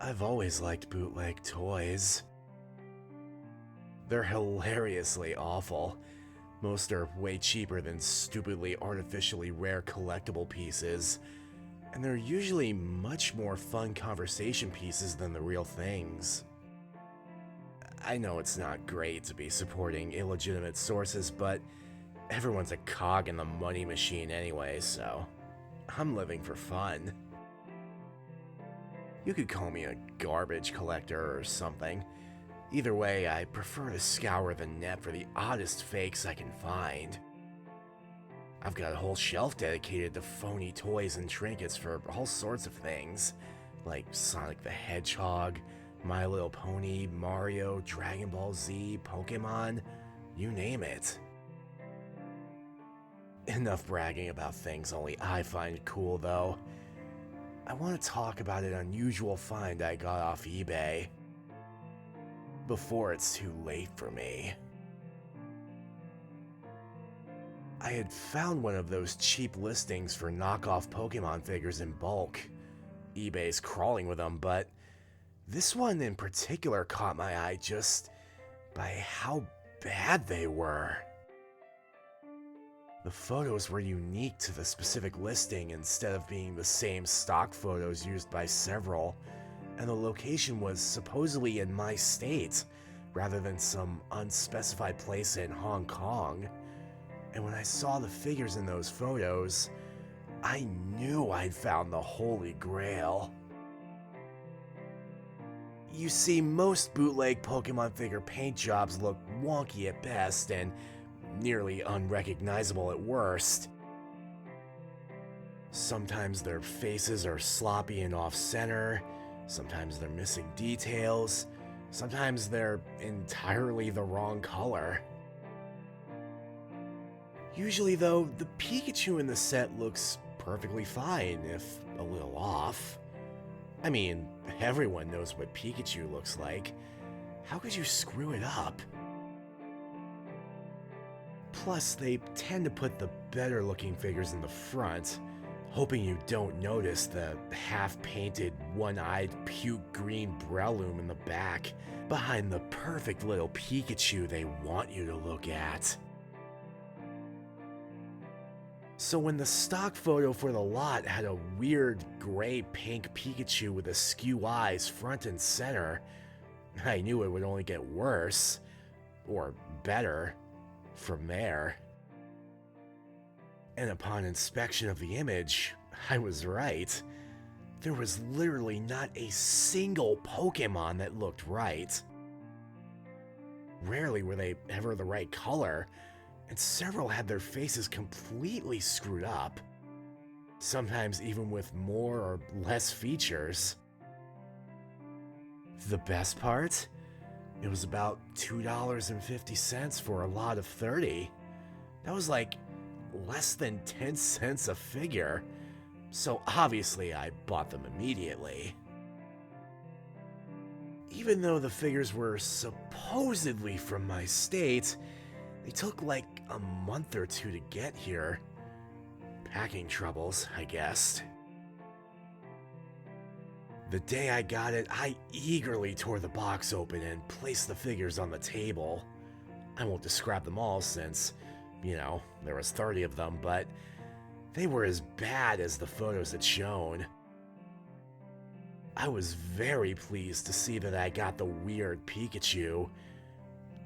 I've always liked bootleg toys. They're hilariously awful. Most are way cheaper than stupidly artificially rare collectible pieces, and they're usually much more fun conversation pieces than the real things. I know it's not great to be supporting illegitimate sources, but everyone's a cog in the money machine anyway, so I'm living for fun. You could call me a garbage collector or something. Either way, I prefer to scour the net for the oddest fakes I can find. I've got a whole shelf dedicated to phony toys and trinkets for all sorts of things, like Sonic the Hedgehog, My Little Pony, Mario, Dragon Ball Z, Pokemon, you name it. Enough bragging about things only I find cool, though. I want to talk about an unusual find I got off eBay. Before it's too late for me. I had found one of those cheap listings for knockoff Pokemon figures in bulk. eBay's crawling with them, but this one in particular caught my eye just by how bad they were. The photos were unique to the specific listing instead of being the same stock photos used by several, and the location was supposedly in my state, rather than some unspecified place in Hong Kong. And when I saw the figures in those photos, I knew I'd found the Holy Grail. You see, most bootleg Pokemon figure paint jobs look wonky at best and nearly unrecognizable at worst. Sometimes their faces are sloppy and off-center, sometimes they're missing details, sometimes they're entirely the wrong color. Usually though, the Pikachu in the set looks perfectly fine, if a little off. I mean, everyone knows what Pikachu looks like. How could you screw it up? Plus, they tend to put the better looking figures in the front, hoping you don't notice the half-painted, one-eyed, puke green Breloom in the back, behind the perfect little Pikachu they want you to look at. So when the stock photo for the lot had a weird gray-pink Pikachu with askew eyes front and center, I knew it would only get worse, or better, from there. And upon inspection of the image, I was right. There was literally not a single Pokemon that looked right. Rarely were they ever the right color, and several had their faces completely screwed up. Sometimes even with more or less features. The best part? It was about $2.50 for a lot of 30. That was like less than 10 cents a figure, so obviously I bought them immediately. Even though the figures were supposedly from my state, they took like a month or two to get here. Packing troubles, I guess. The day I got it, I eagerly tore the box open and placed the figures on the table. I won't describe them all since, there was 30 of them, but they were as bad as the photos had shown. I was very pleased to see that I got the weird Pikachu,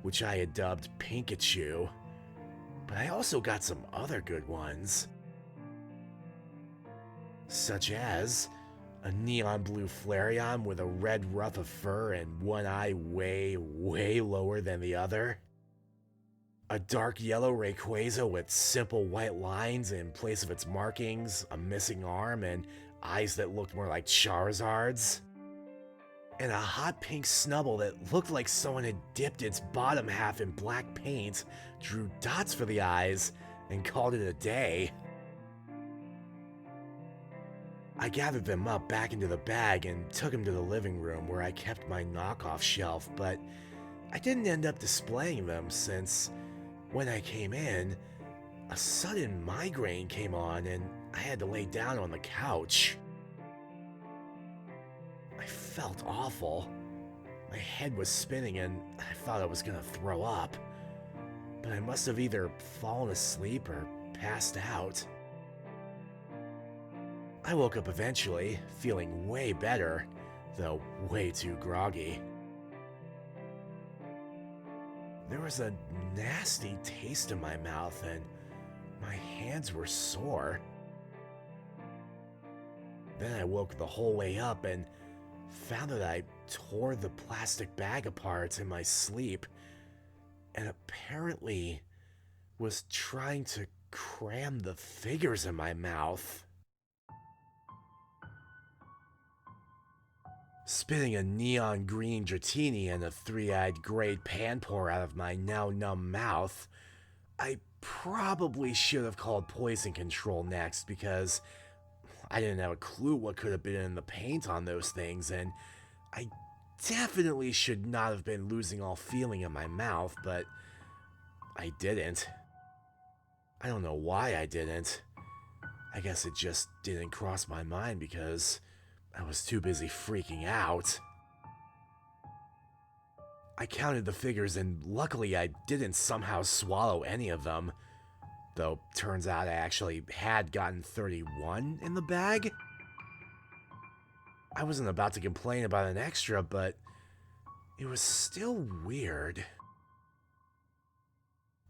which I had dubbed Pinkachu, but I also got some other good ones. Such as a neon blue Flareon with a red ruff of fur and one eye way, way lower than the other. A dark yellow Rayquaza with simple white lines in place of its markings, a missing arm, and eyes that looked more like Charizard's. And a hot pink Snubble that looked like someone had dipped its bottom half in black paint, drew dots for the eyes, and called it a day. I gathered them up back into the bag and took them to the living room where I kept my knockoff shelf, but I didn't end up displaying them since, when I came in, a sudden migraine came on and I had to lay down on the couch. I felt awful. My head was spinning and I thought I was gonna throw up. But I must have either fallen asleep or passed out. I woke up eventually, feeling way better, though way too groggy. There was a nasty taste in my mouth and my hands were sore. Then I woke the whole way up and found that I tore the plastic bag apart in my sleep and apparently was trying to cram the figures in my mouth. Spitting a neon green dratini and a three-eyed gray pan pour out of my now numb mouth, I probably should have called poison control next because I didn't have a clue what could have been in the paint on those things, and I definitely should not have been losing all feeling in my mouth, but I didn't. I don't know why I didn't. I guess it just didn't cross my mind because I was too busy freaking out. I counted the figures and luckily I didn't somehow swallow any of them. Though, turns out I actually had gotten 31 in the bag. I wasn't about to complain about an extra, but it was still weird.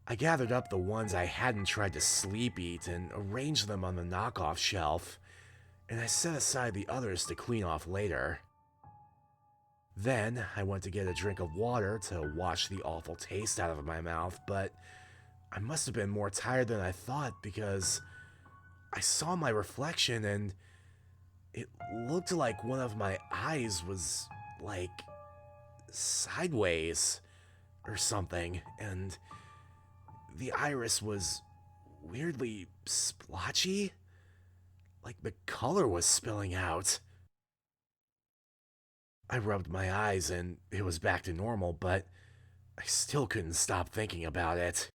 I gathered up the ones I hadn't tried to sleep eat and arranged them on the knockoff shelf, and I set aside the others to clean off later. Then, I went to get a drink of water to wash the awful taste out of my mouth, but I must have been more tired than I thought because I saw my reflection and it looked like one of my eyes was, like, sideways or something, and the iris was weirdly splotchy, like the color was spilling out. I rubbed my eyes and it was back to normal, but I still couldn't stop thinking about it.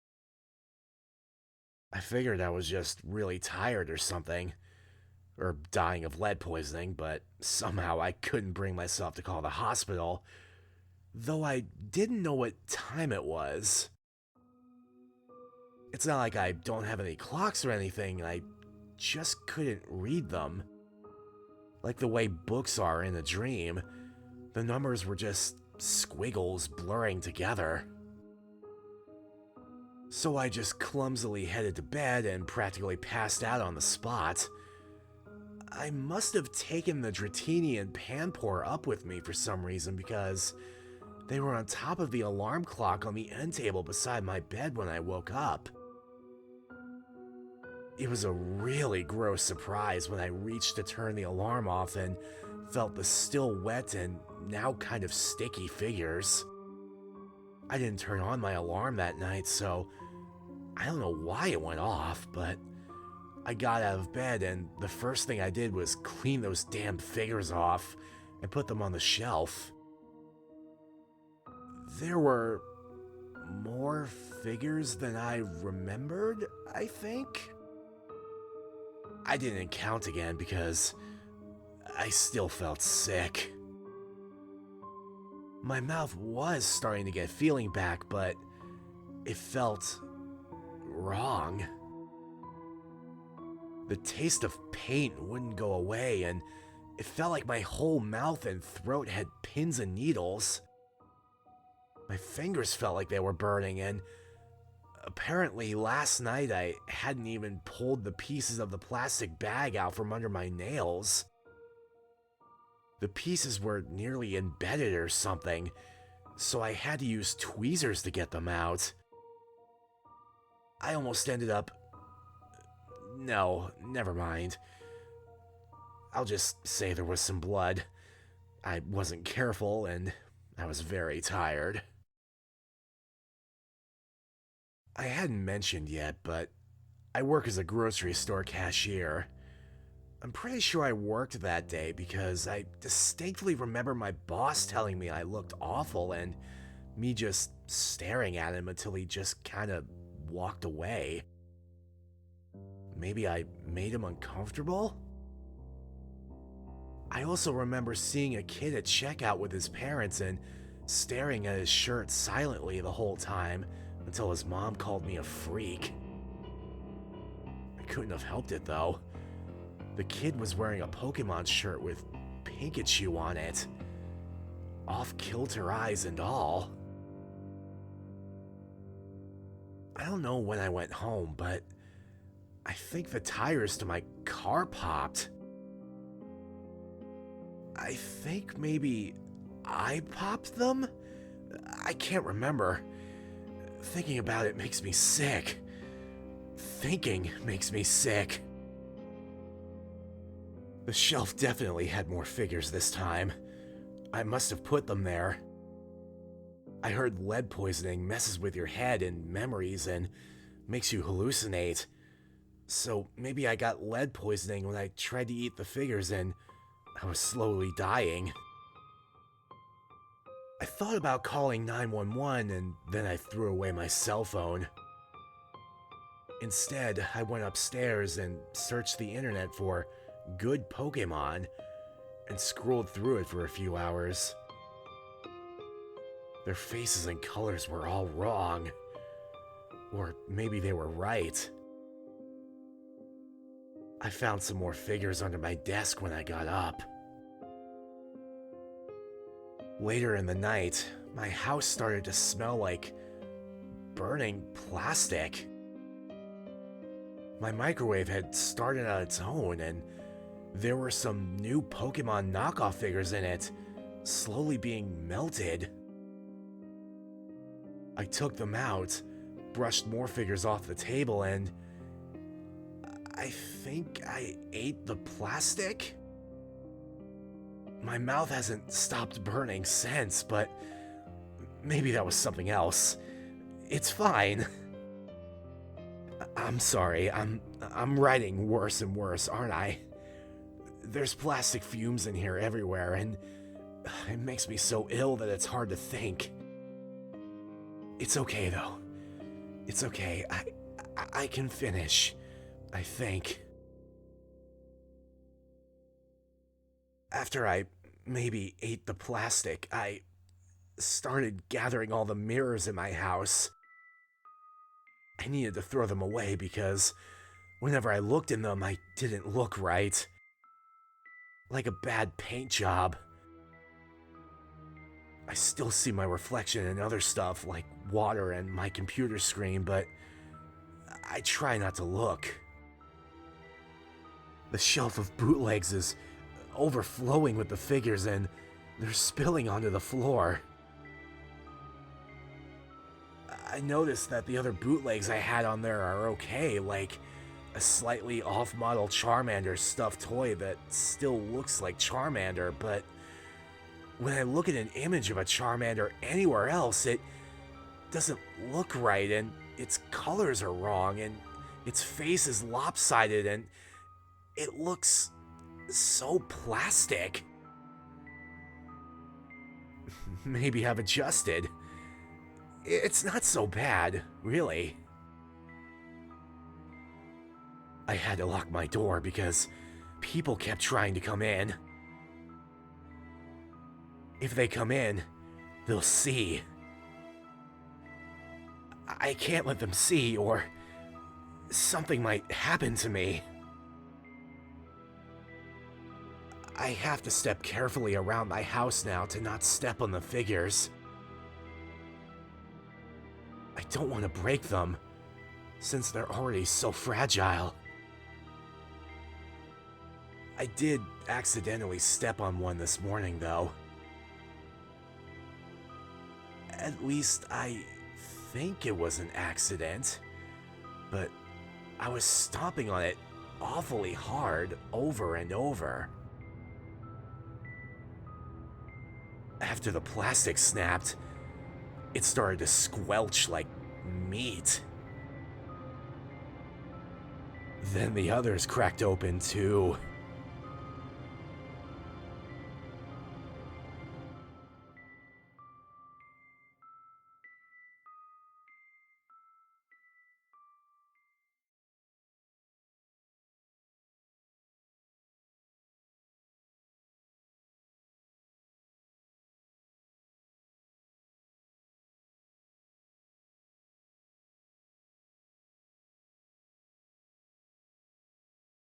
I figured I was just really tired or something, or dying of lead poisoning, but somehow I couldn't bring myself to call the hospital, though I didn't know what time it was. It's not like I don't have any clocks or anything, I just couldn't read them. Like the way books are in a dream, the numbers were just squiggles blurring together. So I just clumsily headed to bed and practically passed out on the spot. I must have taken the dratini and pan pour up with me for some reason because they were on top of the alarm clock on the end table beside my bed when I woke up. It was a really gross surprise when I reached to turn the alarm off and felt the still wet and now kind of sticky figures. I didn't turn on my alarm that night, so I don't know why it went off, but I got out of bed and the first thing I did was clean those damn figures off and put them on the shelf. There were more figures than I remembered, I think. I didn't count again because I still felt sick. My mouth was starting to get feeling back, but it felt wrong. The taste of paint wouldn't go away, and it felt like my whole mouth and throat had pins and needles. My fingers felt like they were burning, and apparently last night I hadn't even pulled the pieces of the plastic bag out from under my nails. The pieces were nearly embedded or something, so I had to use tweezers to get them out. I almost ended up... No, never mind. I'll just say there was some blood. I wasn't careful, and I was very tired. I hadn't mentioned yet, but I work as a grocery store cashier. I'm pretty sure I worked that day because I distinctly remember my boss telling me I looked awful and me just staring at him until he just kind of walked away. Maybe I made him uncomfortable? I also remember seeing a kid at checkout with his parents and staring at his shirt silently the whole time until his mom called me a freak. I couldn't have helped it though. The kid was wearing a Pokemon shirt with Pikachu on it. Off-kilter eyes and all. I don't know when I went home, but I think the tires to my car popped. I think maybe I popped them? I can't remember. Thinking about it makes me sick. Thinking makes me sick. The shelf definitely had more figures this time. I must have put them there. I heard lead poisoning messes with your head and memories and makes you hallucinate. So maybe I got lead poisoning when I tried to eat the figures and I was slowly dying. I thought about calling 911 and then I threw away my cell phone. Instead, I went upstairs and searched the internet for good Pokemon and scrolled through it for a few hours. Their faces and colors were all wrong. Or maybe they were right. I found some more figures under my desk when I got up. Later in the night, my house started to smell like burning plastic. My microwave had started on its own, and there were some new Pokemon knockoff figures in it, slowly being melted. I took them out, brushed more figures off the table, and I think I ate the plastic? My mouth hasn't stopped burning since, but maybe that was something else. It's fine. I'm sorry, I'm writing worse and worse, aren't I? There's plastic fumes in here everywhere, and it makes me so ill that it's hard to think. It's okay, though. It's okay. I can finish, I think. After I maybe ate the plastic, I started gathering all the mirrors in my house. I needed to throw them away because whenever I looked in them, I didn't look right. Like a bad paint job. I still see my reflection in other stuff like water and my computer screen, but I try not to look. The shelf of bootlegs is overflowing with the figures and they're spilling onto the floor. I noticed that the other bootlegs I had on there are okay, like a slightly off-model Charmander stuffed toy that still looks like Charmander, but when I look at an image of a Charmander anywhere else, it doesn't look right, and its colors are wrong, and its face is lopsided, and it looks so plastic. Maybe I've adjusted. It's not so bad, really. I had to lock my door because people kept trying to come in. If they come in, they'll see. I can't let them see, or something might happen to me. I have to step carefully around my house now to not step on the figures. I don't want to break them, since they're already so fragile. I did accidentally step on one this morning, though. At least I think it was an accident, but I was stomping on it awfully hard over and over. After the plastic snapped, it started to squelch like meat. Then the others cracked open too.